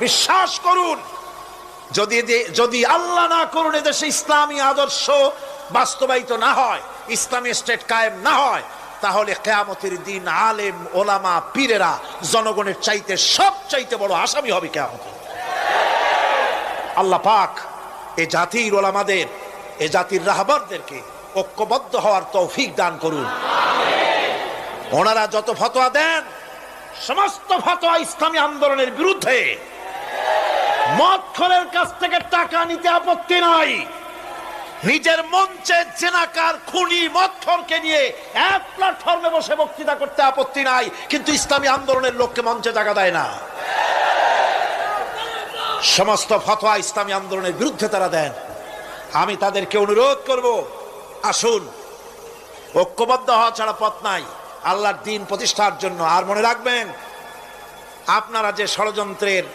বিশ্বাস করুন, যদি আল্লাহ না করুন এদেশে ইসলামী আদর্শ বাস্তবায়িত না হয়, ইসলামী স্টেট কায়েম না হয়, তাহলে কিয়ামতের দিন আলেম ওলামা পীরেরা জনগণের চাইতে সবচাইতে বড় আসামি হবে কিয়ামতে। আল্লাহ পাক এ জাতির ওলামাদের, এ জাতির রাহবারদেরকে ঐক্যবদ্ধ হওয়ার তৌফিক দান করুন। ওনারা যত ফতোয়া দেন সমস্ত ফতোয়া ইসলামী আন্দোলনের বিরুদ্ধে। মদখোরের কাছ থেকে টাকা নিতে আপত্তি নাই, নিজের মঞ্চে জেনাকার খুনি মদখোরকে নিয়ে এক প্ল্যাটফর্মে বসে বক্তৃতা করতে আপত্তি নাই, কিন্তু ইসলামী আন্দোলনের লোককে মঞ্চে জায়গা দেয় না। সমস্ত ফতোয়া ইসলামী আন্দোলনের বিরুদ্ধে তারা দেন। আমি তাদেরকে অনুরোধ করব, আসুন, ঐক্যবদ্ধ হওয়া ছাড়া পথ নাই আল্লাহর দ্বীন প্রতিষ্ঠার জন্য। আর মনে রাখবেন, আপনারা যে ষড়যন্ত্রের